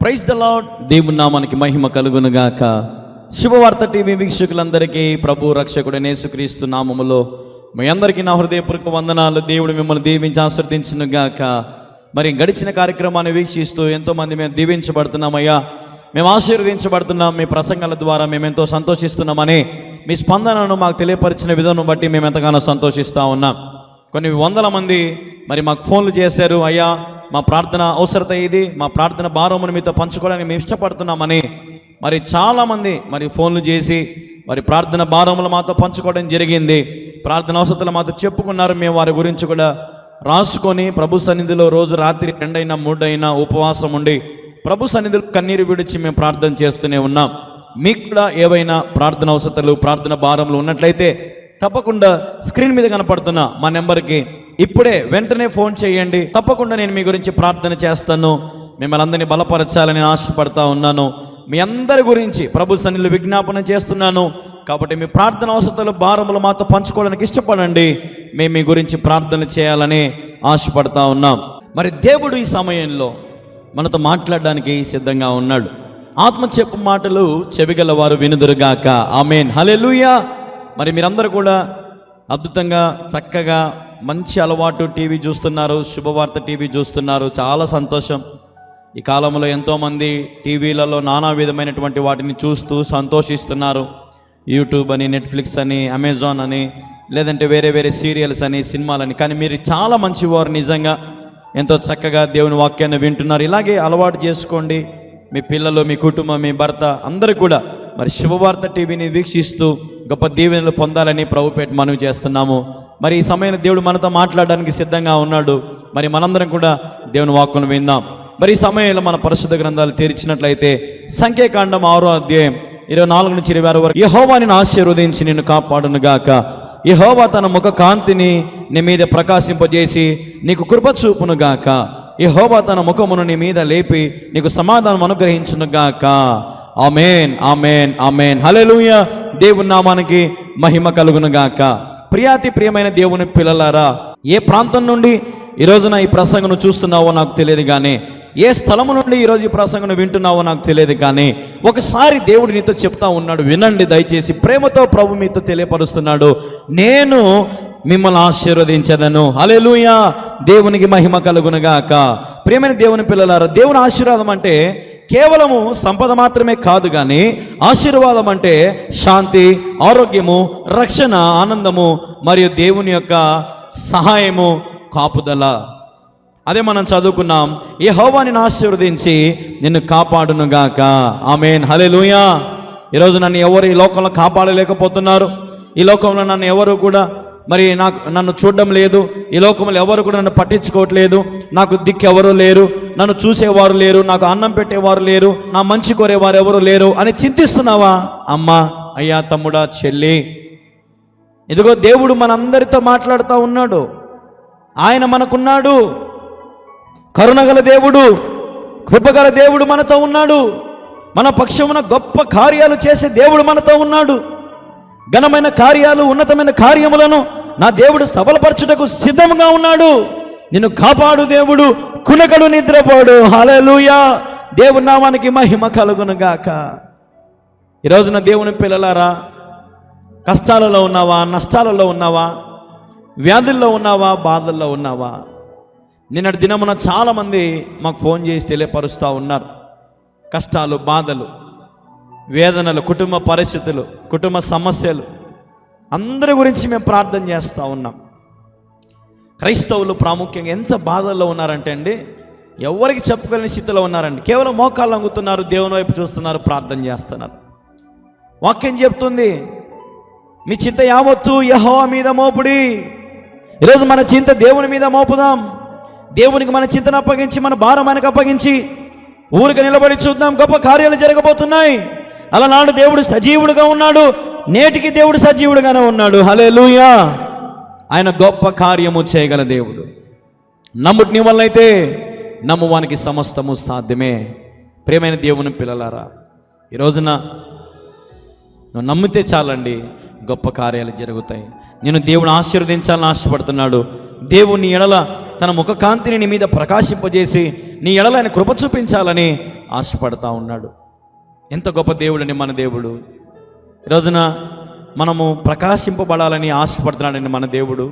Praise the lord. దేవుని నామానికి మహిమ కలుగునుగాక. శుభవార్త టీవీ వీక్షకులందరికీ ప్రభు రక్షకుడైన యేసుక్రీస్తు నామములో మీ అందరికీ నా హృదయపూర్వక వందనాలు. దేవుడు మిమ్మల్ని దీవించి ఆశీర్వదించునుగాక. మరి గడిచిన కార్యక్రమాన్ని వీక్షిస్తూ ఎంతోమంది మేము దీవించబడుతున్నామయ్యా, మేము ఆశీర్వదించబడుతున్నాం, మీ ప్రసంగాల ద్వారా మేము ఎంతో సంతోషిస్తున్నామని మీ స్పందనను మాకు తెలియపరిచిన విధానం బట్టి మేము ఎంతగానో సంతోషిస్తూ ఉన్నాం. కొన్ని వందల మంది మరి మాకు ఫోన్లు చేశారు, అయ్యా మా ప్రార్థన అవసరత ఇది, మా ప్రార్థన భారమును మీతో పంచుకోవడానికి మేము ఇష్టపడుతున్నామని మరి చాలామంది మరి ఫోన్లు చేసి మరి ప్రార్థన భారములు మాతో పంచుకోవడం జరిగింది. ప్రార్థన అవసరతలు మాతో చెప్పుకున్నారు. మేము వారి గురించి కూడా రాసుకొని ప్రభు సన్నిధిలో రోజు రాత్రి 2 అయినా 3 అయినా ఉపవాసం ఉండి ప్రభు సన్నిధిలో కన్నీరు విడిచి మేము ప్రార్థన చేస్తూనే ఉన్నాం. మీకు కూడా ఏవైనా ప్రార్థన అవసరతలు, ప్రార్థన భారములు ఉన్నట్లయితే తప్పకుండా స్క్రీన్ మీద కనపడుతున్న మా నెంబర్కి ఇప్పుడే వెంటనే ఫోన్ చేయండి. తప్పకుండా నేను మీ గురించి ప్రార్థన చేస్తాను. మిమ్మల్ని అందరినీ బలపరచాలని ఆశపడతా ఉన్నాను. మీ అందరి గురించి ప్రభు సన్నిధిలో విజ్ఞాపన చేస్తున్నాను. కాబట్టి మీ ప్రార్థన అవసరతలు, భారములు మాతో పంచుకోవడానికి ఇష్టపడండి. మేము మీ గురించి ప్రార్థన చేయాలని ఆశపడతా ఉన్నాం. మరి దేవుడు ఈ సమయంలో మనతో మాట్లాడడానికి సిద్ధంగా ఉన్నాడు. ఆత్మ చెప్పు మాటలు చెవిగల వారు వినుదురుగాక. ఆమేన్, హల్లెలూయా. మరి మీరందరూ కూడా అద్భుతంగా చక్కగా మంచి అలవాటు టీవీ చూస్తున్నారు, శుభవార్త టీవీ చూస్తున్నారు. చాలా సంతోషం. ఈ కాలంలో ఎంతోమంది టీవీలలో నానా విధమైనటువంటి వాటిని చూస్తూ సంతోషిస్తున్నారు. యూట్యూబ్ అని, నెట్ఫ్లిక్స్ అని, అమెజాన్ అని, లేదంటే వేరే వేరే సీరియల్స్ అని, సినిమాలని. కానీ మీరు చాలా మంచివారు, నిజంగా ఎంతో చక్కగా దేవుని వాక్యాన్ని వింటున్నారు. ఇలాగే అలవాటు చేసుకోండి. మీ పిల్లలు, మీ కుటుంబం, మీ భర్త అందరూ కూడా మరి శుభవార్త టీవీని వీక్షిస్తూ గొప్ప దీవెనలు పొందాలని ప్రభుపేట మనవి చేస్తున్నాము. మరి ఈ సమయంలో దేవుడు మనతో మాట్లాడడానికి సిద్ధంగా ఉన్నాడు. మరి మనందరం కూడా దేవుని వాక్కును విందాం. మరి ఈ సమయంలో మన పరిశుద్ధ గ్రంథాలు తెరిచినట్లయితే సంఖ్యాకాండం 6వ అధ్యాయం 24 నుంచి 26 వరకు. యెహోవా నిన్ను ఆశీర్వదించి నిన్ను కాపాడునుగాక. యెహోవా తన ముఖ కాంతిని నీ మీద ప్రకాశింపజేసి నీకు కృప చూపునుగాక. యెహోవా తన ముఖమును నీ మీద లేపి నీకు సమాధానం అనుగ్రహించునుగాక. ఆమేన్, ఆమేన్, ఆమేన్, హల్లెలూయా. దేవుని నామానికి మహిమ కలుగునుగాక. ప్రియమైన దేవుని పిల్లలారా, ఏ ప్రాంతం నుండి ఈ రోజున ఈ ప్రసంగను చూస్తున్నావో నాకు తెలియదు, కానీ ఏ స్థలము నుండి ఈరోజు ఈ ప్రసంగను వింటున్నావో నాకు తెలియదు, కానీ ఒకసారి దేవుడు నీతో చెప్తా ఉన్నాడు. వినండి దయచేసి. ప్రేమతో ప్రభు మీతో తెలియపరుస్తున్నాడు, నేను మిమ్మల్ని ఆశీర్వదించదను. హల్లెలూయా. దేవునికి మహిమ కలుగునుగాక. ప్రియమైన దేవుని పిల్లలారా, దేవుని ఆశీర్వాదం అంటే కేవలము సంపద మాత్రమే కాదు, కానీ ఆశీర్వాదం అంటే శాంతి, ఆరోగ్యము, రక్షణ, ఆనందము మరియు దేవుని యొక్క సహాయము, కాపుదల. అదే మనం చదువుకున్నాం. యెహోవా నిన్ను ఆశీర్వదించి నిన్ను కాపాడునుగాక. ఆమేన్, హల్లెలూయా. ఈరోజు నన్ను ఎవరు ఈ లోకంలో కాపాడలేకపోతున్నారు. ఈ లోకంలో నన్ను ఎవరు కూడా మరి నన్ను చూడడం లేదు. ఈ లోకంలో ఎవరు కూడా నన్ను పట్టించుకోవట్లేదు. నాకు దిక్కు ఎవరు లేరు, నన్ను చూసేవారు లేరు, నాకు అన్నం పెట్టేవారు లేరు, నా మంచి కోరేవారు ఎవరు లేరు అని చింతిస్తున్నావా? అమ్మా, అయ్యా, తమ్ముడా, చెల్లి, ఇదిగో దేవుడు మనందరితో మాట్లాడుతూ ఉన్నాడు. ఆయన మనకున్నాడు. కరుణగల దేవుడు, కృపగల దేవుడు మనతో ఉన్నాడు. మన పక్షమున గొప్ప కార్యాలు చేసే దేవుడు మనతో ఉన్నాడు. ఘనమైన కార్యాలు, ఉన్నతమైన కార్యములను నా దేవుడు సఫలపరచుటకు సిద్ధంగా ఉన్నాడు. నిన్ను కాపాడు దేవుడు, కునకడు, నిద్రపోడు. హల్లెలూయా. దేవుని నామానికి మహిమ కలుగునుగాక. ఈరోజున దేవుని పిల్లలారా, కష్టాలలో ఉన్నావా, నష్టాలలో ఉన్నావా, వ్యాధుల్లో ఉన్నావా, బాధల్లో ఉన్నావా? నిన్నటి దినమున చాలామంది మాకు ఫోన్ చేసి తెలియపరుస్తూ ఉన్నారు. కష్టాలు, బాధలు, వేదనలు, కుటుంబ పరిస్థితులు, కుటుంబ సమస్యలు, అందరి గురించి మేము ప్రార్థన చేస్తూ ఉన్నాం. క్రైస్తవులు ప్రాముఖ్యంగా ఎంత బాధల్లో ఉన్నారంటే అండి, ఎవరికి చెప్పుకోలేని స్థితిలో ఉన్నారండి. కేవలం మోకాళ్ళు అంగుతున్నారు, దేవుని వైపు చూస్తున్నారు, ప్రార్థన చేస్తున్నారు. వాక్యం చెప్తుంది, మీ చింత యావత్తు యెహోవా మీద మోపుడి. ఈరోజు మన చింత దేవుని మీద మోపుదాం. దేవునికి మన చింతను అప్పగించి, మన భారం ఆయనకు అప్పగించి ఊరికి నిలబడి చూద్దాం. గొప్ప కార్యాలు జరగబోతున్నాయి. అలనాడు దేవుడు సజీవుడుగా ఉన్నాడు, నేటికి దేవుడు సజీవుడుగానే ఉన్నాడు. హల్లెలూయా. ఆయన గొప్ప కార్యము చేయగల దేవుడు. నమ్ముటి నీ వల్లైతే నమ్మువానికి సమస్తము సాధ్యమే. ప్రియమైన దేవుని పిల్లలారా, ఈ రోజున నువ్వు నమ్మితే చాలండి, గొప్ప కార్యాలు జరుగుతాయి. నేను దేవుడు ఆశీర్వదించాలని ఆశపడుతున్నాడు. దేవుని ఎడల తన ముఖ కాంతిని నీ మీద ప్రకాశింపజేసి నీ ఎడల ఆయన కృప చూపించాలని ఆశపడతా ఉన్నాడు. ఎంత గొప్ప దేవుడని మన దేవుడు. ఈరోజున మనము ప్రకాశింపబడాలని ఆశపడుతున్నాడండి మన దేవుడు.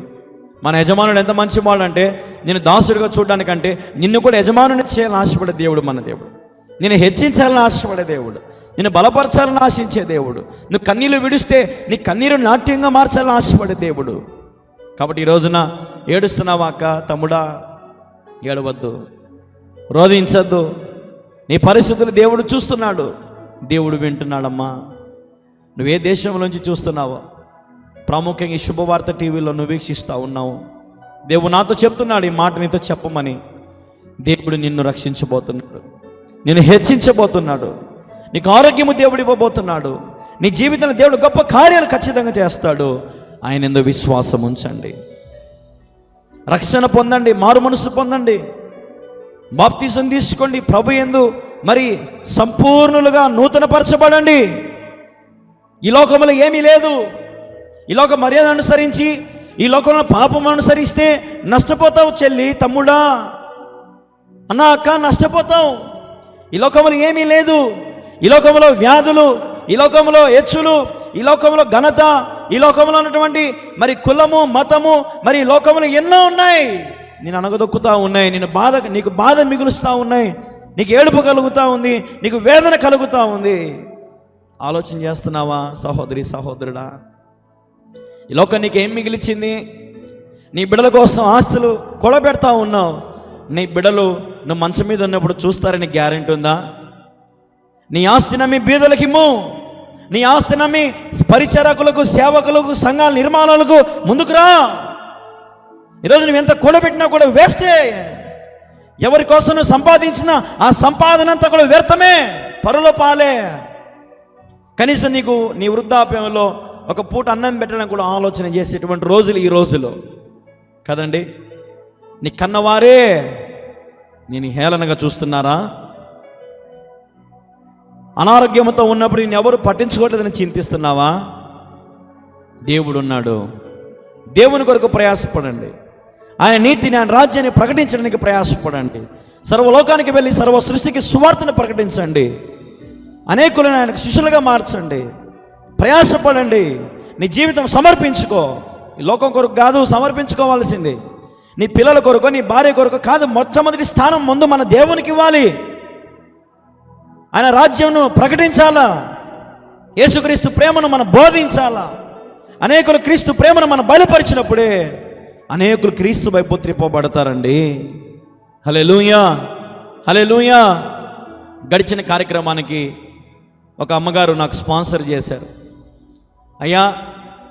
మన యజమానుడు ఎంత మంచివాడు అంటే, నేను దాసుడిగా చూడడానికంటే నిన్ను కూడా యజమానుని చేయాలని ఆశపడే దేవుడు మన దేవుడు. నేను హెచ్చించాలని ఆశపడే దేవుడు, నిన్ను బలపరచాలని ఆశించే దేవుడు. నువ్వు కన్నీళ్ళు విడిస్తే నీ కన్నీరు నాట్యంగా మార్చాలని ఆశపడే దేవుడు. కాబట్టి ఈ రోజున ఏడుస్తున్నావా అక్క, తమ్ముడా? ఏడవద్దు, రోధించద్దు. నీ పరిస్థితులు దేవుడు చూస్తున్నాడు, దేవుడు వింటున్నాడమ్మా. నువ్వే దేశంలోంచి చూస్తున్నావో, ప్రాముఖ్యంగా ఈ శుభవార్త టీవీలో నువ్వు వీక్షిస్తూ ఉన్నావు. దేవుడు నాతో చెప్తున్నాడు ఈ మాట నీతో చెప్పమని. దేవుడు నిన్ను రక్షించబోతున్నాడు, నిన్ను హెచ్చించబోతున్నాడు, నీకు ఆరోగ్యము దేవుడు ఇవ్వబోతున్నాడు. నీ జీవితంలో దేవుడు గొప్ప కార్యాలు ఖచ్చితంగా చేస్తాడు. ఆయన యందు విశ్వాసం ఉంచండి, రక్షణ పొందండి, మారు మనసు పొందండి, బాప్తిజం తీసుకోండి, ప్రభు యందు మరి సంపూర్ణులుగా నూతనపరచబడండి. ఈ లోకంలో ఏమీ లేదు. ఈ లోక మర్యాద అనుసరించి, ఈ లోకంలో పాపం అనుసరిస్తే నష్టపోతావు చెల్లి, తమ్ముడా, అన్నా, అక్క, నష్టపోతావు. ఈ లోకంలో ఏమీ లేదు. ఈ లోకంలో వ్యాధులు, ఈ లోకంలో హెచ్చులు, ఈ లోకంలో ఘనత, ఈ లోకంలో ఉన్నటువంటి మరి కులము, మతము, మరి ఈ లోకంలో ఎన్నో ఉన్నాయి. నేను అనగదొక్కుతా ఉన్నాయి, నీకు బాధ మిగులుస్తూ ఉన్నాయి, నీకు ఏడుపు కలుగుతూ ఉంది, నీకు వేదన కలుగుతూ ఉంది. ఆలోచన చేస్తున్నావా సహోదరి, సహోదరుడా? ఈ లోకం నీకు ఏం మిగిలిచింది? నీ బిడ్డల కోసం ఆస్తులు కూడబెడతా ఉన్నావు. నీ బిడ్డలు నువ్వు మంచం మీద ఉన్నప్పుడు చూస్తారని గ్యారెంటీ ఉందా? నీ ఆస్తి నమ్మి బీదలకిమ్ము, నీ ఆస్తి నమ్మి పరిచారకులకు, సేవకులకు, సంఘాల నిర్మాణాలకు ముందుకు రా. ఈరోజు నువ్వు ఎంత కూడబెట్టినా కూడా వేస్టే. ఎవరి కోసం నువ్వు సంపాదించినా ఆ సంపాదన అంతా కూడా వ్యర్థమే, పరుల పాలే. కనీసం నీకు నీ వృద్ధాప్యంలో ఒక పూట అన్నం పెట్టడానికి కూడా ఆలోచన చేసేటువంటి రోజులు ఈ రోజులో కదండి. నీ కన్నవారే నేను హేళనగా చూస్తున్నారా? అనారోగ్యంతో ఉన్నప్పుడు నేను ఎవరు పట్టించుకోవట్లేదని చింతిస్తున్నావా? దేవుడు ఉన్నాడు, దేవుని కొరకు ప్రయాసపడండి. ఆయన నీతిని, ఆయన రాజ్యాన్ని ప్రకటించడానికి ప్రయాసపడండి. సర్వలోకానికి వెళ్ళి సర్వ సృష్టికి సువార్తను ప్రకటించండి. అనేకులను ఆయనకు శిష్యులుగా మార్చండి. ప్రయాసపడండి. నీ జీవితం సమర్పించుకో. ఈ లోకం కొరకు కాదు సమర్పించుకోవాల్సింది, నీ పిల్లల కొరకు, నీ భార్య కొరకు కాదు. మొట్టమొదటి స్థానం ముందు మన దేవునికి ఇవ్వాలి. ఆయన రాజ్యంను ప్రకటించాలా, యేసుక్రీస్తు ప్రేమను మనం బోధించాలా. అనేకులు క్రీస్తు ప్రేమను మనం బయలుపరిచినప్పుడే అనేకులు క్రీస్తు వైపు త్రిప్పబడతారండి. హల్లెలూయా, హల్లెలూయా. గడిచిన కార్యక్రమానికి ఒక అమ్మగారు నాకు స్పాన్సర్ చేశారు. అయ్యా,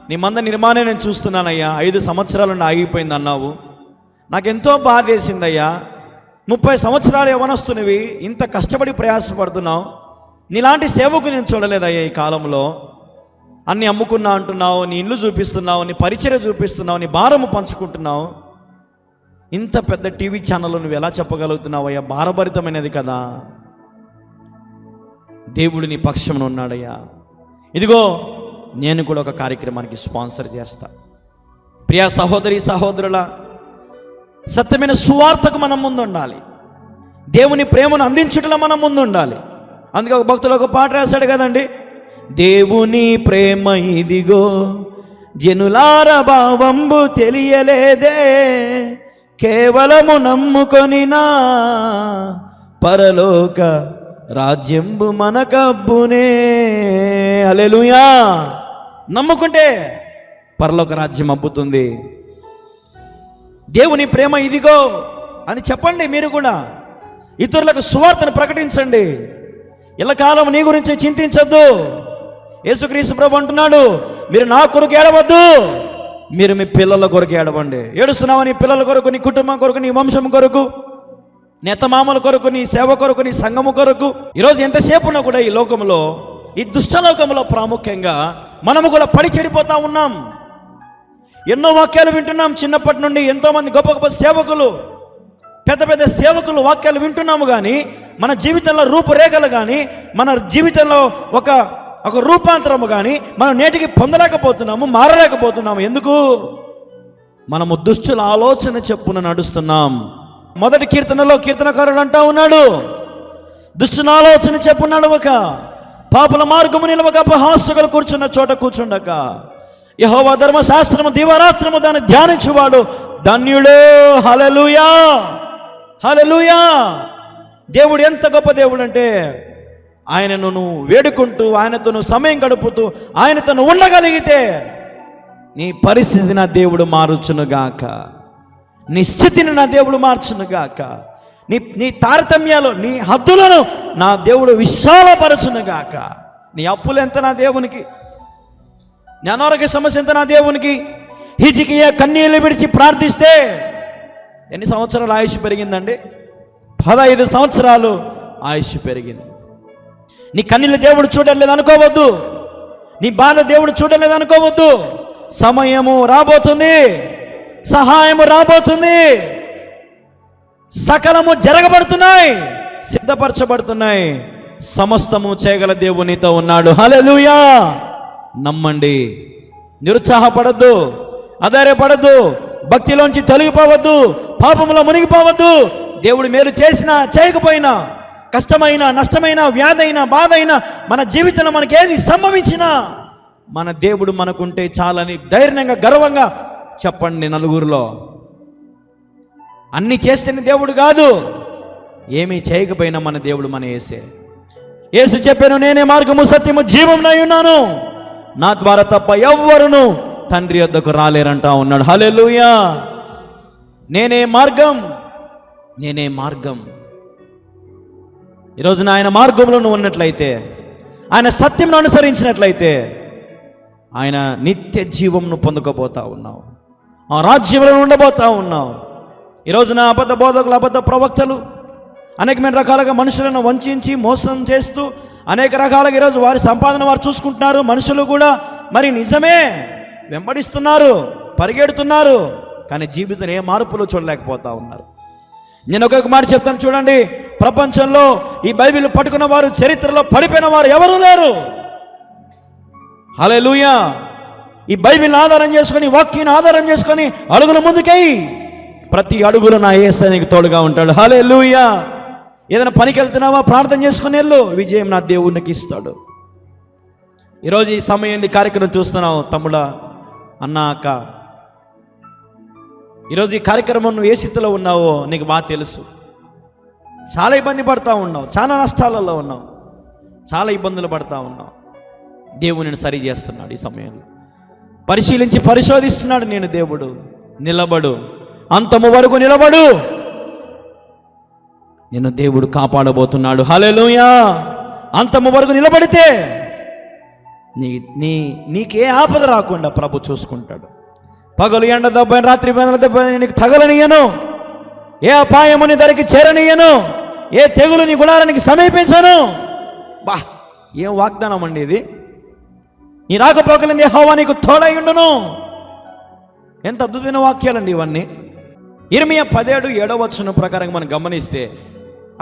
నీ మంద నిర్మాణం నేను చూస్తున్నానయ్యా, 5 సంవత్సరాల నుండి ఆగిపోయింది అన్నావు. నాకెంతో బాధ వేసిందయ్యా. 30 సంవత్సరాలు యవ్వనస్తునివి, ఇంత కష్టపడి ప్రయాసపడుతున్నావు. నీలాంటి సేవకు నేను చూడలేదయ్యా ఈ కాలంలో. అన్నీ అమ్ముకున్నా అంటున్నావు, నీ ఇల్లు చూపిస్తున్నావు, నీ పరిచర్య చూపిస్తున్నావు, నీ భారము పంచుకుంటున్నావు. ఇంత పెద్ద టీవీ ఛానల్ నువ్వు ఎలా చెప్పగలుగుతున్నావు అయ్యా? భారభరితమైనది కదా. దేవుడు నీ పక్షంలో ఉన్నాడయ్యా. ఇదిగో నేను కూడా ఒక కార్యక్రమానికి స్పాన్సర్ చేస్తా. ప్రియా సహోదరి, సహోదరుల, సత్యమైన సువార్తకు మనం ముందు ఉండాలి. దేవుని ప్రేమను అందించుటలో మనం ముందు ఉండాలి. అందుకే ఒక భక్తులు ఒక పాట రాశాడు కదండి, దేవుని ప్రేమ ఇదిగో జనులార భావంబు తెలియలేదే, కేవలము నమ్ముకొనినా పరలోక రాజ్యంబు మనకబ్బునే. హల్లెలూయా. నమ్ముకుంటే పరలోక రాజ్యం అబ్బుతుంది. దేవుని ప్రేమ ఇదిగో అని చెప్పండి. మీరు కూడా ఇతరులకు సువార్తను ప్రకటించండి. ఇళ్ళకాలం నీ గురించి చింతించద్దు. యేసుక్రీస్తు ప్రభు అంటున్నాడు, మీరు నా కొరకు ఏడవద్దు, మీరు మీ పిల్లల కొరకు ఏడవండి. ఏడుస్తున్నావా? నీ పిల్లల కొరకు, నీ కుటుంబం కొరకు, నీ వంశం కొరకు, నీ అత్తమామల కొరకు, నీ సేవ కొరకు, నీ సంఘము కొరకు. ఈరోజు ఎంతసేపు ఉన్నా కూడా ఈ లోకంలో, ఈ దుష్టలోకంలో ప్రాముఖ్యంగా మనము కూడా పడి చెడిపోతా ఉన్నాం. ఎన్నో వాక్యాలు వింటున్నాం చిన్నప్పటి నుండి. ఎంతోమంది గొప్ప గొప్ప సేవకులు, పెద్ద పెద్ద సేవకులు వాక్యాలు వింటున్నాము, కానీ మన జీవితంలో రూపురేఖలు కానీ, మన జీవితంలో ఒక రూపాంతరము కానీ మనం నేటికి పొందలేకపోతున్నాము, మారలేకపోతున్నాము. ఎందుకు? మనము దుష్టుల ఆలోచన చెప్పున నడుస్తున్నాం. మొదటి కీర్తనలో కీర్తనకారుడు అంటా ఉన్నాడు, దుష్టుల ఆలోచన చెప్పు నడవక, పాపుల మార్గము నిలవక, అపహాస్యకులు కూర్చున్న చోట కూర్చుండక, యెహోవా ధర్మశాస్త్రము దివారాత్రము దాన్ని ధ్యానించువాడు ధన్యుడు. హల్లెలూయా, హల్లెలూయా. దేవుడు ఎంత గొప్ప దేవుడు అంటే, ఆయనను నువ్వు వేడుకుంటూ, ఆయనతో నువ్వు సమయం గడుపుతూ, ఆయనతో నువ్వు ఉండగలిగితే నీ పరిస్థితి నా దేవుడు మారుచునుగాక, నీ స్థితిని నా దేవుడు మార్చునుగాక, నీ తారతమ్యాలు, నీ హద్దులను నా దేవుడు విశాలపరచునుగాక. నీ అప్పులు ఎంత నా దేవునికి, నీ అనారోగ్య సమస్య ఎంత నా దేవునికి. హిజ్కియా కన్నీళ్లు విడిచి ప్రార్థిస్తే ఎన్ని సంవత్సరాలు ఆయుష్ పెరిగిందండి? 15 సంవత్సరాలు ఆయుష్ పెరిగింది. నీ కన్నీళ్ళు దేవుడు చూడలేదు అనుకోవద్దు, నీ బాధ దేవుడు చూడలేదు అనుకోవద్దు. సమయము రాబోతుంది, సహాయము రాబోతుంది, సకలము జరగబడుతున్నాయి, సిద్ధపరచబడుతున్నాయి. సమస్తము చేయగల దేవుడు నీతో ఉన్నాడు. హల్లెలూయా. నమ్మండి, నిరుత్సాహపడద్దు, ఆధారపడద్దు, భక్తిలోంచి తొలగిపోవద్దు, పాపంలో మునిగిపోవద్దు. దేవుడు మేలు చేసినా చేయకపోయినా, కష్టమైన నష్టమైన వ్యాధైన బాధ అయినా, మన జీవితంలో మనకి ఏది సంభవించినా మన దేవుడు మనకుంటే చాలని ధైర్యంగా గర్వంగా చెప్పండి నలుగురిలో. అన్నీ చేస్తేనే దేవుడు కాదు, ఏమీ చేయకపోయినా మన దేవుడు మన యేసే. యేసు చెప్పాను, నేనే మార్గము సత్యము జీవమునై ఉన్నాను, నా ద్వారా తప్ప ఎవ్వరును తండ్రి వద్దకు రాలేరంటా ఉన్నాడు. హల్లెలూయా. నేనే మార్గం, నేనే మార్గం. ఈరోజున ఆయన మార్గంలో నువ్వు ఉన్నట్లయితే, ఆయన సత్యంను అనుసరించినట్లయితే, ఆయన నిత్య జీవంను పొందుకోబోతా ఉన్నావు, ఆ రాజ్యంలో ఉండబోతా ఉన్నావు. ఈరోజున అబద్ధ బోధకులు, అబద్ధ ప్రవక్తలు అనేకమైన రకాలుగా మనుషులను వంచి మోసం చేస్తూ అనేక రకాలుగా ఈరోజు వారి సంపాదన వారు చూసుకుంటున్నారు. మనుషులు కూడా మరి నిజమే వెంబడిస్తున్నారు, పరిగెడుతున్నారు, కానీ జీవితం ఏ మార్పులు చూడలేకపోతా ఉన్నారు. నేను ఒక్కొక్క మాట చెప్తాను చూడండి, ప్రపంచంలో ఈ బైబిల్ పట్టుకున్న వారు, చరిత్రలో పడిపోయిన వారు ఎవరూ లేరు. హల్లెలూయా. ఈ బైబిల్ని ఆధారం చేసుకొని, వాక్యాన్ని ఆధారం చేసుకొని అడుగుల ముందుకెయ్యి. ప్రతి అడుగులో నా యేసయ్య తోడుగా ఉంటాడు. హల్లెలూయా. ఏదైనా పనికి వెళ్తున్నావా, ప్రార్థన చేసుకుని వెళ్ళు, విజయం నా దేవునికి ఇస్తాడు. ఈరోజు ఈ సమయం ఈ కార్యక్రమం చూస్తున్నావు తమ్ముడా, అన్న, అక్క. ఈరోజు ఈ కార్యక్రమం నువ్వు ఏ స్థితిలో ఉన్నావో నీకు బాగా తెలుసు. చాలా ఇబ్బంది పడతా ఉన్నావు, చాలా నష్టాలలో ఉన్నావు, చాలా ఇబ్బందులు పడతా ఉన్నావు. దేవుడు నేను సరి చేస్తున్నాడు. ఈ సమయంలో పరిశీలించి పరిశోధిస్తున్నాడు నేను దేవుడు. నిలబడు, అంతము వరకు నిలబడు, నిన్ను దేవుడు కాపాడబోతున్నాడు. హల్లెలూయా. అంతము వరకు నిలబడితే నీకే ఆపద రాకుండా ప్రభు చూసుకుంటాడు. పగలు ఎండ దెబ్బని, రాత్రి వెనల దెబ్బని నీకు తగలనియను, ఏ అపాయము నీ ధరికి చేరనియను, ఏ తెగులు నీ గుడారానికి సమీపించను. బా, ఏం వాగ్దానం అండి ఇది! నీ రాకపోకలింది యెహోవా నీకు తోడై ఉండును. ఎంత అద్భుతమైన వాక్యాలండి ఇవన్నీ. ఇర్మియా 17:7 ప్రకారంగా మనం గమనిస్తే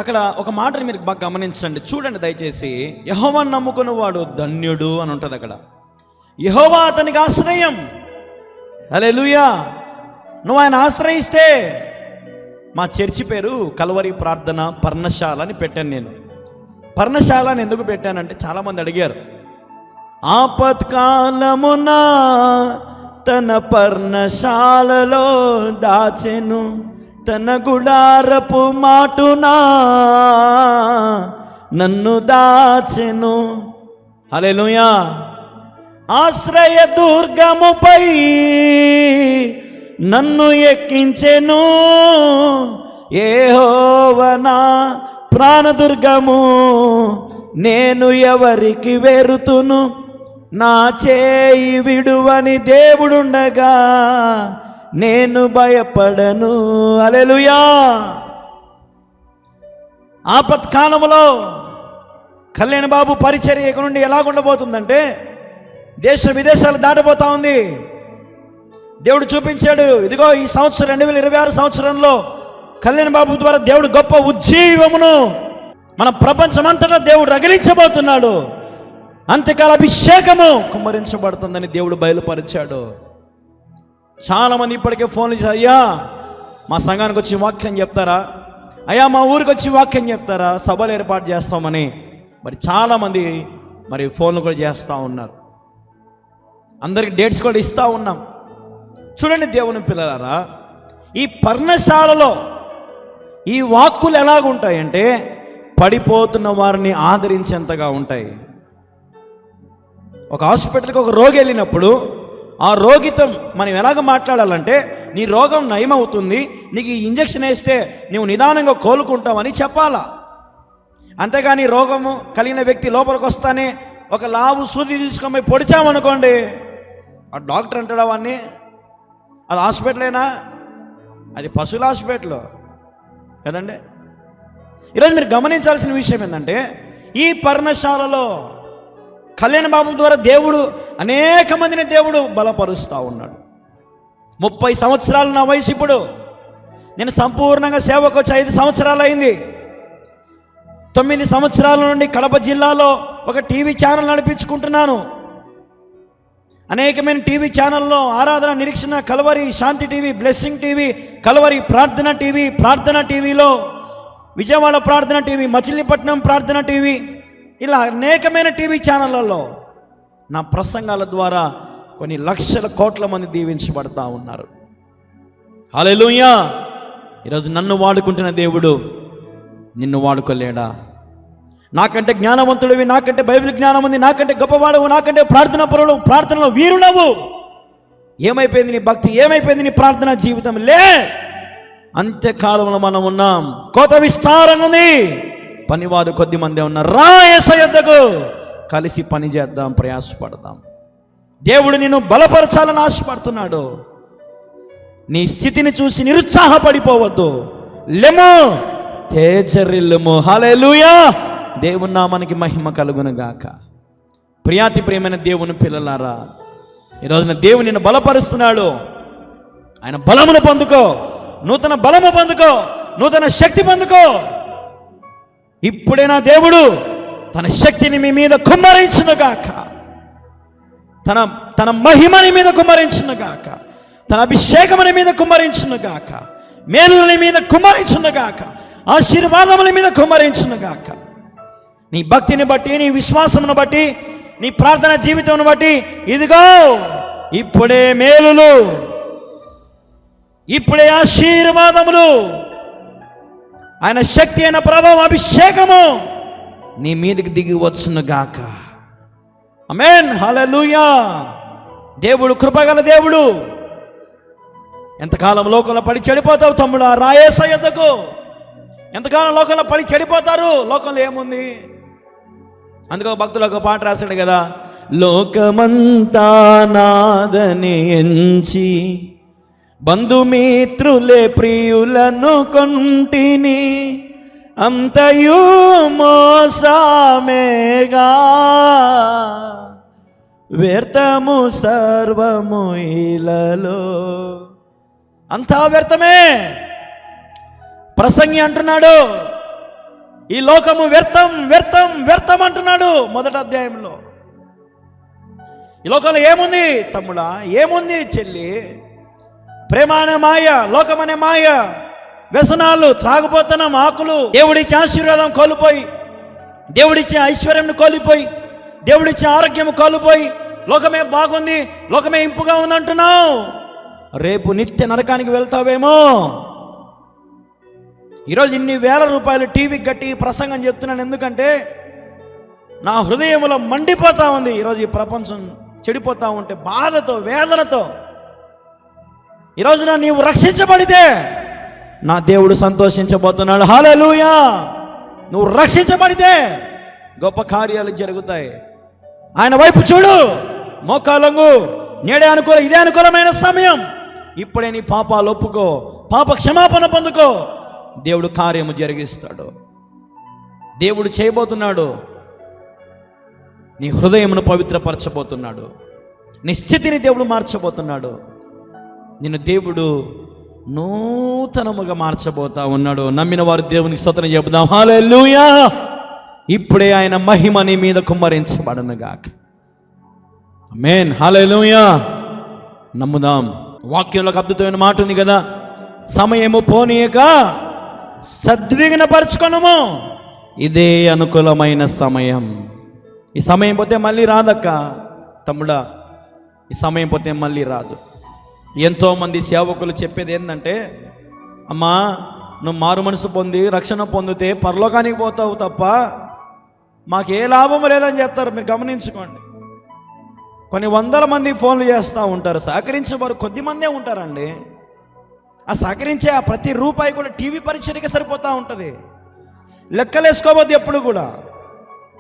అక్కడ ఒక మాటని మీరు బాగా గమనించండి, చూడండి దయచేసి. యెహోవాను నమ్ముకున్న వాడు ధన్యుడు అని ఉంటుంది అక్కడ. యెహోవా అతనికి ఆశ్రయం. హల్లెలూయా. నువ్వు ఆయన ఆశ్రయిస్తే, మా చర్చి పేరు కల్వరి ప్రార్థన పర్ణశాల అని పెట్టాను నేను. పర్ణశాల అని ఎందుకు పెట్టానంటే చాలామంది అడిగారు. ఆపత్కాలమున తన పర్ణశాలలో దాచెను, తన గుడారపు మాటునా నన్ను దాచెను. హల్లెలూయా. ఆశ్రయ దుర్గముపై నన్ను ఎక్కించెను, యెహోవా నా ప్రాణదుర్గము, నేను ఎవరికి వెరుతును, నా చేయి విడువని దేవుడుండగా నేను భయపడను. హల్లెలూయా. ఆపత్కాలములో కళ్యాణ్ బాబు పరిచర్య ఇక నుండి ఎలాగుండబోతుందంటే, దేశ విదేశాలు దాటబోతా ఉంది. దేవుడు చూపించాడు, ఇదిగో ఈ సంవత్సరం 2026 సంవత్సరంలో కళ్యాణ్ బాబు ద్వారా దేవుడు గొప్ప ఉజ్జీవమును మన ప్రపంచమంతటా దేవుడు రగిలించబోతున్నాడు. అంత్యకాల అభిషేకము కుమ్మరించబడుతుందని దేవుడు బయలుపరిచాడు. చాలామంది ఇప్పటికే ఫోన్లు చేసి, అయ్యా మా సంఘానికి వచ్చి వాక్యం చెప్తారా, అయ్యా మా ఊరికి వచ్చి వాక్యం చెప్తారా, సభలు ఏర్పాటు చేస్తామని మరి చాలామంది మరి ఫోన్లు కూడా చేస్తూ ఉన్నారు. అందరికి డేట్స్ కూడా ఇస్తూ ఉన్నాం. చూడండి దేవుని పిల్లలారా, ఈ పర్ణశాలలో ఈ వాక్కులు ఎలాగుంటాయంటే పడిపోతున్న వారిని ఆదరించేంతగా ఉంటాయి. ఒక హాస్పిటల్కి ఒక రోగి వెళ్ళినప్పుడు ఆ రోగితో మనం ఎలాగ మాట్లాడాలంటే, నీ రోగం నయమవుతుంది, నీకు ఈ ఇంజక్షన్ వేస్తే నువ్వు నిదానంగా కోలుకుంటావని చెప్పాలా. అంతేగాని రోగము కలిగిన వ్యక్తి లోపలికి వస్తానే ఒక లావు సూది తీసుకొని పొడిచామనుకోండి, ఆ డాక్టర్ అంటాడా వాడిని, అది హాస్పిటలేనా, అది పశువుల హాస్పిటల్ కదండి. ఈరోజు మీరు గమనించాల్సిన విషయం ఏంటంటే, ఈ పర్ణశాలలో కళ్యాణ బాబు ద్వారా దేవుడు అనేక మందిని దేవుడు బలపరుస్తూ ఉన్నాడు. 30 సంవత్సరాలు నా వయసు. ఇప్పుడు నేను సంపూర్ణంగా సేవకు వచ్చి 5 సంవత్సరాలు అయింది. 9 సంవత్సరాల నుండి కడప జిల్లాలో ఒక టీవీ ఛానల్ నడిపించుకుంటున్నాను. అనేకమైన టీవీ ఛానల్లో ఆరాధన, నిరీక్షణ, కలవరి, శాంతి టీవీ, బ్లెస్సింగ్ టీవీ, కలవరి, ప్రార్థన టీవీ, ప్రార్థన టీవీలో, విజయవాడ ప్రార్థన టీవీ, మచిలీపట్నం ప్రార్థన టీవీ, ఇలా అనేకమైన టీవీ ఛానళ్ళలో నా ప్రసంగాల ద్వారా కొన్ని లక్షల కోట్ల మంది దీవించబడతా ఉన్నారు. హల్లెలూయా. ఈరోజు నన్ను వాడుకుంటున్న దేవుడు నిన్ను వాడుకోలేడా? నాకంటే జ్ఞానవంతుడివి, నాకంటే బైబిల్ జ్ఞానం ఉంది, నాకంటే గొప్పవాడవు, నాకంటే ప్రార్థనా పరుడు, ప్రార్థనలో వీరుడవు. ఏమైపోయింది నీ భక్తి? ఏమైపోయింది నీ ప్రార్థనా జీవితం? లే, అంత్యకాలంలో మనం ఉన్నాం. కోత విస్తారంగా ఉంది, పనివారు కొద్ది మంది ఉన్నారు. రా యేసయ్య యొద్దకు, కలిసి పని చేద్దాం, ప్రయాసపడదాం. దేవుడు నిన్ను బలపరచాలని ఆశపడుతున్నాడు. నీ స్థితిని చూసి నిరుత్సాహపడిపోవద్దు. లెము, తేజరిల్లుము. హల్లెలూయా. దేవుని నామానికి మహిమ కలుగును గాక. ప్రియాతి ప్రియమైన దేవుని పిల్లలారా, ఈరోజున దేవుని నిన్ను బలపరుస్తున్నాడు. ఆయన బలమును పొందుకో, నూతన బలము పొందుకో, నూతన శక్తి పొందుకో. ఇప్పుడే నా దేవుడు తన శక్తిని మీ మీద కుమ్మరించును గాక, తన మహిమని మీద కుమ్మరించును గాక, తన అభిషేకముని మీద కుమ్మరించును గాక, మేలుని మీద కుమ్మరించును గాక, ఆశీర్వాదముల మీద కుమ్మరించును గాక. నీ భక్తిని బట్టి, నీ విశ్వాసమును బట్టి, నీ ప్రార్థన జీవితమును బట్టి ఇదిగో ఇప్పుడే మేలులు, ఇప్పుడే ఆశీర్వాదములు, ఆయన శక్తి అయిన ప్రభావం, అభిషేకము నీ మీదకి దిగి వచ్చును గాక. ఆమేన్. హల్లెలూయా. దేవుడు కృపగల దేవుడు. ఎంతకాలం లోకంలో పడి చెడిపోతావు తమ్ముడా? రా యేసయ్య యొద్దకు. ఎంతకాలం లోకంలో పడి చెడిపోతారు? లోకంలో ఏముంది? అందుకో భక్తులు ఒక పాట రాశాడు కదా, లోకమంతా నాదని ఎంచి బంధుమిత్రులే ప్రియులను కొంటిని, అంతయు మోసమేగా, వ్యర్థము సర్వము ఇలలో. అంతా వ్యర్థమే. ప్రసంగి అంటున్నాడు, ఈ లోకము వ్యర్థం వ్యర్థం వ్యర్థం అంటున్నాడు 1వ అధ్యాయంలో. ఈ లోకంలో ఏముంది తమ్ముడా? ఏముంది చెల్లి? ప్రేమ అనే మాయ, లోకం అనే మాయ, వ్యసనాలు, త్రాగుబోతనం, ఆకులు, దేవుడిచ్చే ఆశీర్వాదం కోల్పోయి, దేవుడిచ్చే ఐశ్వర్యం కోల్పోయి, దేవుడిచ్చే ఆరోగ్యం కోల్పోయి, లోకమే బాగుంది, లోకమే ఇంపుగా ఉందంటున్నావు. రేపు నిత్య నరకానికి వెళ్తావేమో. ఈరోజు ఇన్ని వేల రూపాయలు టీవీకి కట్టి ప్రసంగం చెప్తున్నాను, ఎందుకంటే నా హృదయంలో మండిపోతా ఉంది. ఈరోజు ఈ ప్రపంచం చెడిపోతా ఉంటే బాధతో, వేదనతో. ఈరోజున నీవు రక్షించబడితే నా దేవుడు సంతోషించబోతున్నాడు. హల్లెలూయా. నువ్వు రక్షించబడితే గొప్ప కార్యాలు జరుగుతాయి. ఆయన వైపు చూడు, మోకాలంగు. నేడే అనుకూల, ఇదే అనుకూలమైన సమయం. ఇప్పుడే నీ పాపాలు ఒప్పుకో, పాప క్షమాపణ పొందుకో. దేవుడు కార్యము జరిగిస్తాడు. దేవుడు చేయబోతున్నాడు. నీ హృదయమును పవిత్రపరచబోతున్నాడు. నీ స్థితిని దేవుడు మార్చబోతున్నాడు. నిన్ను దేవుడు నూతనముగా మార్చబోతా ఉన్నాడు. నమ్మిన వారు దేవునికి స్తోత్రం చెబుదాం. హల్లెలూయా. ఇప్పుడే ఆయన మహిమ నీ మీద కుమ్మరించబడును గాక. ఆమేన్. హల్లెలూయా. నమ్ముదాం. వాక్యంలో అద్భుతమైన మాట ఉంది కదా, సమయము పోనీయక సద్విఘ్నపరచుకొనుము, ఇదే అనుకూలమైన సమయం. ఈ సమయం పోతే మళ్ళీ రాదక్క తమ్ముడా, ఈ సమయం పోతే మళ్ళీ రాదు. ఎంతోమంది సేవకులు చెప్పేది ఏంటంటే, అమ్మా నువ్వు మారు మనసు పొంది రక్షణ పొందితే పరలోకానికి పోతావు తప్ప మాకే లాభం లేదని చెప్తారు. మీరు గమనించుకోండి. కొన్ని వందల మంది ఫోన్లు చేస్తూ ఉంటారు, సహకరించే వారు కొద్దిమందే ఉంటారండి. ఆ సహకరించే ఆ ప్రతి రూపాయి కూడా టీవీ పరిచర్యకి సరిపోతూ ఉంటుంది. లెక్కలేసుకోవద్దు ఎప్పుడు కూడా.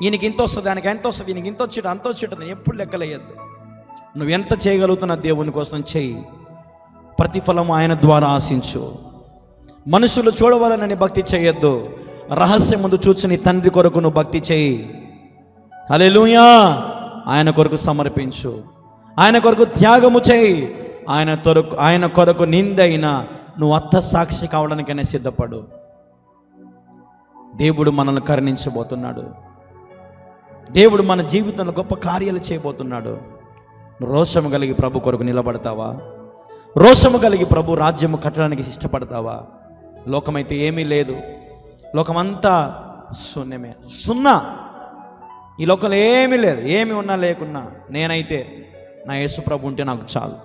ఈయనకి ఇంత వస్తుంది, ఆయనకి ఎంత వస్తుంది, ఈయనకి ఇంత వచ్చేట అంత వచ్చేటది ఎప్పుడు లెక్కలేయద్దు. నువ్వు ఎంత చేయగలుగుతున్నా దేవుని కోసం చెయ్యి. ప్రతిఫలం ఆయన ద్వారా ఆశించు. మనుషులు చూడవాలనని భక్తి చేయొద్దు. రహస్యం ముందు చూచి తండ్రి కొరకు నువ్వు భక్తి చేయి. హల్లెలూయా. ఆయన కొరకు సమర్పించు, ఆయన కొరకు త్యాగము చేయి. ఆయన కొరకు నిందైనా నువ్వు అత్త సాక్షి కావడానికైనా సిద్ధపడు. దేవుడు మనల్ని కరుణించబోతున్నాడు. దేవుడు మన జీవితంలో గొప్ప కార్యాలు చేయబోతున్నాడు. రోషము కలిగి ప్రభు కొరకు నిలబడతావా? రోషము కలిగి ప్రభు రాజ్యము కట్టడానికి ఇష్టపడతావా? లోకమైతే ఏమీ లేదు, లోకమంతా శూన్యమే, సున్నా. ఈ లోకంలో ఏమీ లేదు. ఏమి ఉన్నా లేకున్నా నేనైతే నా యేసు ప్రభు ఉంటే నాకు చాలు,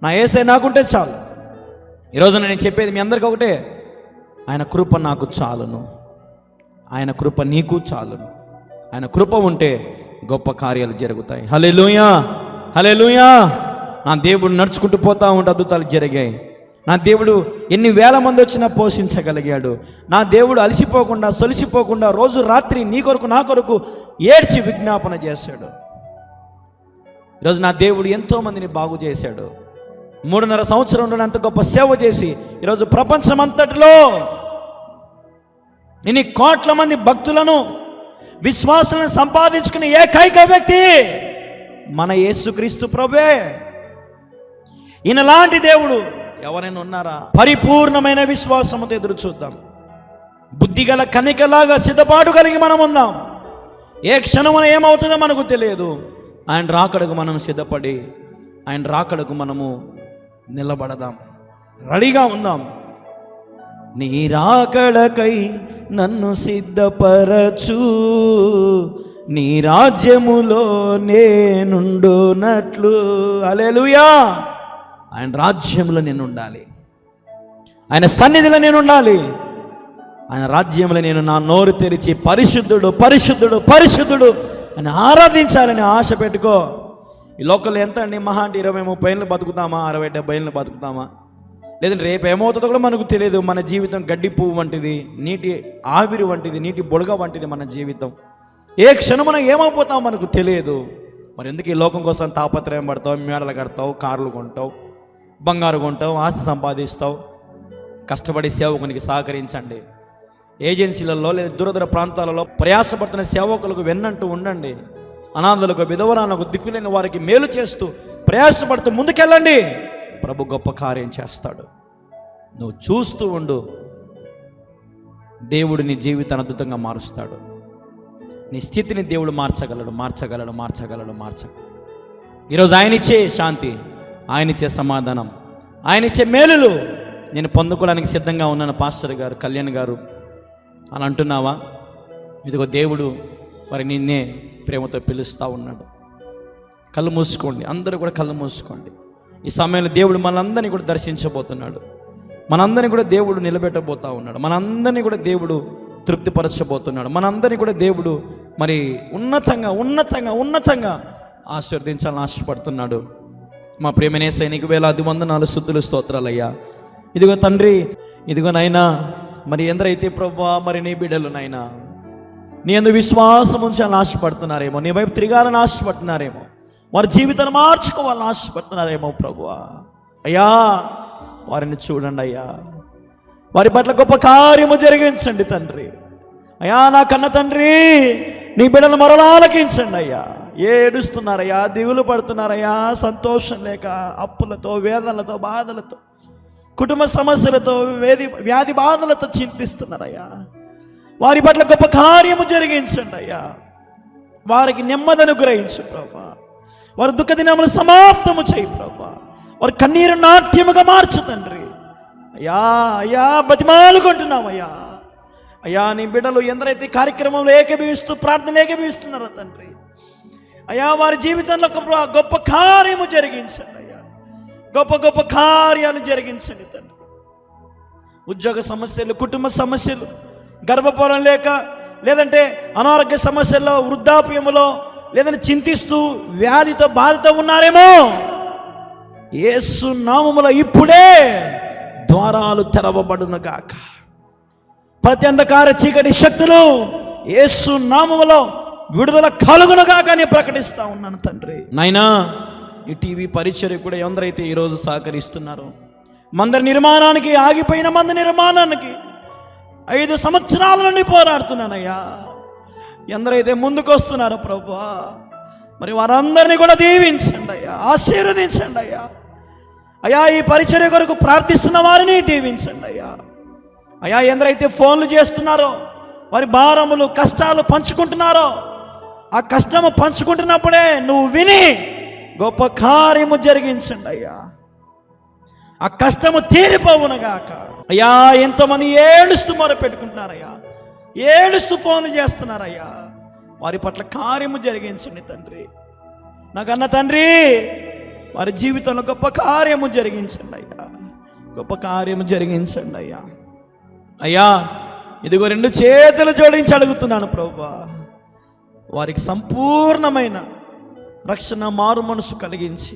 నా యేసే నాకుంటే చాలు. ఈరోజు నేను చెప్పేది మీ అందరికీ ఒకటే, ఆయన కృప నాకు చాలును, ఆయన కృప నీకు చాలును. ఆయన కృప ఉంటే గొప్ప కార్యాలు జరుగుతాయి. హల్లెలూయా, హల్లెలూయా. నా దేవుడు నడుచుకుంటూ పోతా ఉంటే అద్భుతాలు జరిగాయి. నా దేవుడు ఎన్ని వేల మంది వచ్చినా పోషించగలిగాడు. నా దేవుడు అలసిపోకుండా సొలిసిపోకుండా రోజు రాత్రి నీ కొరకు నా కొరకు ఏడ్చి విజ్ఞాపన చేశాడు. ఈరోజు నా దేవుడు ఎంతోమందిని బాగు చేశాడు. 3.5 సంవత్సరంలో అంత గొప్ప సేవ చేసి ఈరోజు ప్రపంచమంతటిలో ఇన్ని కోట్ల మంది భక్తులను విశ్వాసాలను సంపాదించుకునే ఏకైక వ్యక్తి మన యేసుక్రీస్తు ప్రభువే. ఈయనలాంటి దేవుడు ఎవరైనా ఉన్నారా? పరిపూర్ణమైన విశ్వాసముతో ఎదురు చూద్దాం. బుద్ధిగల కనికలాగా సిద్ధపాటు కలిగి మనం ఉందాం. ఏ క్షణమున ఏమవుతుందో మనకు తెలియదు. ఆయన రాకడకు మనం సిద్ధపడి ఆయన రాకడకు మనము నిలబడదాం, రెడీగా ఉందాం. నీ రాకడకై నన్ను సిద్ధపరచు, నీ రాజ్యములో నేనుండునట్లు. హల్లెలూయా. ఆయన రాజ్యంలో నేను ఉండాలి, ఆయన సన్నిధిలో నేను ఉండాలి. ఆయన రాజ్యంలో నేను నా నోరు తెరిచి పరిశుద్ధుడు పరిశుద్ధుడు పరిశుద్ధుడు అని ఆరాధించాలని ఆశ పెట్టుకో. ఈ లోకల్లో ఎంత అండి, మహా అంటే 20-30 ఏళ్ళు బతుకుతామా, 60-70 ఏళ్ళు బతుకుతామా? లేదంటే రేపు ఏమవుతుందో కూడా మనకు తెలియదు. మన జీవితం గడ్డి పువ్వు వంటిది, నీటి ఆవిరి వంటిది, నీటి బుడగ వంటిది మన జీవితం. ఏ క్షణమున ఏమైపోతామో మనకు తెలియదు. మరి ఎందుకు ఈ లోకం కోసం తాపత్రయం పడతావు? మేడలు కడతావు, కార్లు కొంటావు, బంగారు కొంటావు, ఆశ సంపాదిస్తావు. కష్టపడి సేవకునికి సహకరించండి. ఏజెన్సీలలో లేదా దూర ప్రాంతాలలో ప్రయాసపడుతున్న సేవకులకు వెన్నంటూ ఉండండి. అనాథులకు, విధవరాలకు, దిక్కులేని వారికి మేలు చేస్తూ ప్రయాసపడుతూ ముందుకెళ్ళండి. ప్రభు గొప్ప కార్యం చేస్తాడు. నువ్వు చూస్తూ ఉండు. దేవుడు నీ జీవితాన్ని అద్భుతంగా మారుస్తాడు. నీ స్థితిని దేవుడు మార్చగలడు, మార్చగలడు, మార్చగలడు, మార్చగలడు. ఈరోజు ఆయనిచ్చే శాంతి, ఆయనిచ్చే సమాధానం, ఆయనిచ్చే మేలులు నేను పొందుకోవడానికి సిద్ధంగా ఉన్నాను పాస్టర్ గారు, కళ్యాణ్ గారు అని అంటున్నావా? ఇదిగో దేవుడు మరి నిన్నే ప్రేమతో పిలుస్తూ ఉన్నాడు. కళ్ళు మూసుకోండి, అందరూ కూడా కళ్ళు మూసుకోండి. ఈ సమయంలో దేవుడు మనందరినీ కూడా దర్శించబోతున్నాడు. మనందరినీ కూడా దేవుడు నిలబెట్టబోతూ ఉన్నాడు. మనందరినీ కూడా దేవుడు తృప్తిపరచబోతున్నాడు. మనందరినీ కూడా దేవుడు మరి ఉన్నతంగా ఉన్నతంగా ఉన్నతంగా ఆశీర్వదించాలని ఆశపడుతున్నాడు. మా ప్రియమైన యేసయ్య నీకు వేలాది వందనాలు, స్తుతులు, స్తోత్రాలయ్యా. ఇదిగో తండ్రి, ఇదిగో నాయనా, మరి ఎందరైతే ప్రభువా మరి నీ బిడ్డలు నాయనా నీ యందు విశ్వాసం ఉంచాలని ఆశపడుతున్నారేమో, నీ వైపు తిరగాలని ఆశపడుతున్నారేమో, వారి జీవితాన్ని మార్చుకోవాలని ఆశపడుతున్నారేమో ప్రభువా, అయ్యా వారిని చూడండి అయ్యా. వారి పట్ల గొప్ప కార్యము జరిగించండి తండ్రి. అయ్యా నా కన్న తండ్రి, నీ బిడ్డలు మరలా ఆలకించండి అయ్యా. ఏడుస్తున్నారయ్యా, దిగులు పడుతున్నారయ్యా, సంతోషం లేక అప్పులతో, వేదనలతో, బాధలతో, కుటుంబ సమస్యలతో, వ్యాధి బాధలతో చింతిస్తున్నారయ్యా. వారి పట్ల గొప్ప కార్యము జరిగించండి అయ్యా. వారికి నెమ్మది అనుగ్రహించు ప్రభా. వారి దుఃఖ దినములు సమాప్తము చేయి ప్రభా. వారి కన్నీరు నాట్యముగా మార్చు తండ్రి. అయ్యా అయ్యా బతిమాలుకుంటున్నాం అయ్యా. అయ్యా నీ బిడ్డలు ఎందరైతే కార్యక్రమంలో ఏకీభవిస్తూ ప్రార్థన ఏకీభవిస్తున్నారో తండ్రి, అయ్యా వారి జీవితంలో ఒక గొప్ప కార్యము జరిగించండి అయ్యా. గొప్ప గొప్ప కార్యాలు జరిగించండి తండ్రి. ఉద్యోగ సమస్యలు, కుటుంబ సమస్యలు, గర్భఫలం లేక, లేదంటే అనారోగ్య సమస్యల్లో, వృద్ధాప్యములో, లేదంటే చింతిస్తూ వ్యాధితో బాధతో ఉన్నారేమో, యేసు నామములో ఇప్పుడే ద్వారాలు తెరవబడునుగాక. ప్రతి అంధకార చీకటి శక్తులు యేసు నామములో విడుదల కలుగునుగాక అని ప్రకటిస్తా ఉన్నాను తండ్రి. నాయనా ఈ టీవీ పరిచర్య కూడా ఎందరైతే ఈరోజు సహకరిస్తున్నారో, మందిర నిర్మాణానికి, ఆగిపోయిన మందిర నిర్మాణానికి 5 సంవత్సరాల నుండి పోరాడుతున్నానయ్యా. ఎందరైతే ముందుకు వస్తున్నారో ప్రభువా, మరి వారందరినీ కూడా దీవించండి అయ్యా, ఆశీర్వదించండి అయ్యా. అయ్యా ఈ పరిచర్య కొరకు ప్రార్థిస్తున్న వారిని దీవించండి అయ్యా. అయ్యా ఎందరైతే ఫోన్లు చేస్తున్నారో, వారి భారములు, కష్టాలు పంచుకుంటున్నారో, ఆ కష్టము పంచుకుంటున్నప్పుడే నువ్వు విని గొప్ప కార్యము జరిగించండి అయ్యా. ఆ కష్టము తీరిపోవునగాక. అయ్యా ఎంతోమంది ఏడుస్తూ మొరపెట్టుకుంటున్నారయ్యా, ఏడుస్తూ ఫోన్లు చేస్తున్నారయ్యా. వారి పట్ల కార్యము జరిగించండి తండ్రి. నాకన్న తండ్రి, వారి జీవితంలో గొప్ప కార్యము జరిగించండి అయ్యా, గొప్ప కార్యము జరిగించండి అయ్యా. అయ్యా ఇదిగో 2 చేతులు జోడించి అడుగుతున్నాను ప్రభువా, వారికి సంపూర్ణమైన రక్షణ, మారు మనసు కలిగించి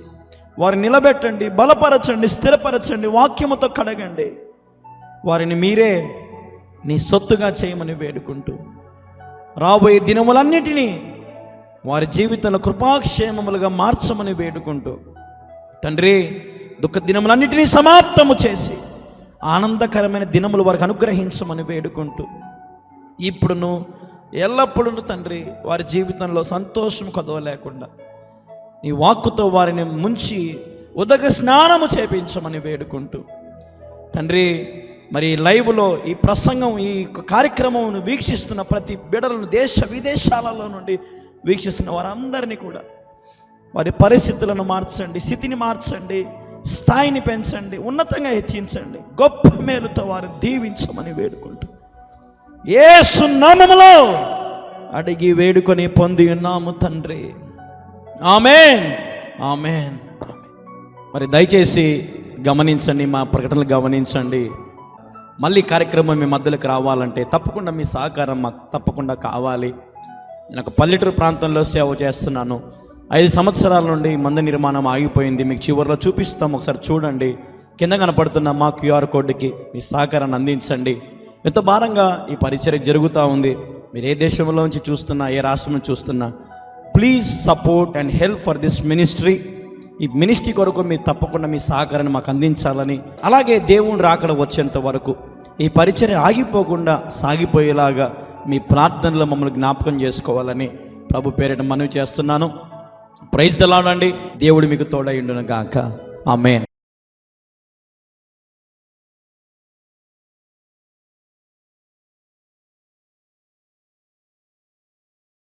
వారిని నిలబెట్టండి, బలపరచండి, స్థిరపరచండి, వాక్యముతో కడగండి. వారిని మీరే నీ సొత్తుగా చేయమని వేడుకుంటూ, రాబోయే దినములన్నిటినీ వారి జీవితంలో కృపాక్షేమములుగా మార్చమని వేడుకుంటూ, తండ్రి దుఃఖ దినములన్నిటినీ సమాప్తము చేసి ఆనందకరమైన దినములు వారికి అనుగ్రహించమని వేడుకుంటూ, ఇప్పుడును ఎల్లప్పుడూ తండ్రి వారి జీవితంలో సంతోషం కదవలేకుండా నీ వాక్కుతో వారిని ముంచి ఉదక స్నానము చేపించమని వేడుకుంటూ, తండ్రి మరి లైవ్లో ఈ ప్రసంగం, ఈ కార్యక్రమం వీక్షిస్తున్న ప్రతి బిడ్డలను దేశ విదేశాలలో నుండి వీక్షిస్తున్న వారందరినీ కూడా వారి పరిస్థితులను మార్చండి, స్థితిని మార్చండి, స్థాయిని పెంచండి, ఉన్నతంగా హెచ్చించండి, గొప్ప మేలుతో వారు దీవించమని వేడుకుంటూ యేసు నామములో అడిగి వేడుకొని పొంది ఉన్నాము తండ్రి. ఆమేన్, ఆమేన్. మరి దయచేసి గమనించండి, మా ప్రకటనలు గమనించండి. మళ్ళీ కార్యక్రమం మీ మధ్యలోకి రావాలంటే తప్పకుండా మీ సహకారం మాకు తప్పకుండా కావాలి. నేను ఒక పల్లెటూరు ప్రాంతంలో సేవ చేస్తున్నాను. 5 సంవత్సరాల నుండి మందిర నిర్మాణం ఆగిపోయింది. మీకు చివరిలో చూపిస్తాం, ఒకసారి చూడండి. కింద కనపడుతున్న మా QR కోడ్కి మీ సహకారాన్ని అందించండి. ఎంతో భారంగా ఈ పరిచర్య జరుగుతూ ఉంది. మీరు ఏ దేశంలోంచి చూస్తున్నా, ఏ రాష్ట్రం నుంచి చూస్తున్నా, please support and help for this ministry. ఈ మినిస్ట్రీ కొరకు మీరు తప్పకుండా మీ సహకారాన్ని మాకు అందించాలని, అలాగే దేవుని రాకడ వచ్చేంత వరకు ఈ పరిచర్య ఆగిపోకుండా సాగిపోయేలాగా మీ ప్రార్థనలో మమ్మల్ని జ్ఞాపకం చేసుకోవాలని ప్రభు పేరిట మనవి చేస్తున్నాను. ప్రైజ్ ది లార్డ్ అండి. దేవుడు మీకు తోడై ఉండును గాక. ఆమేన్.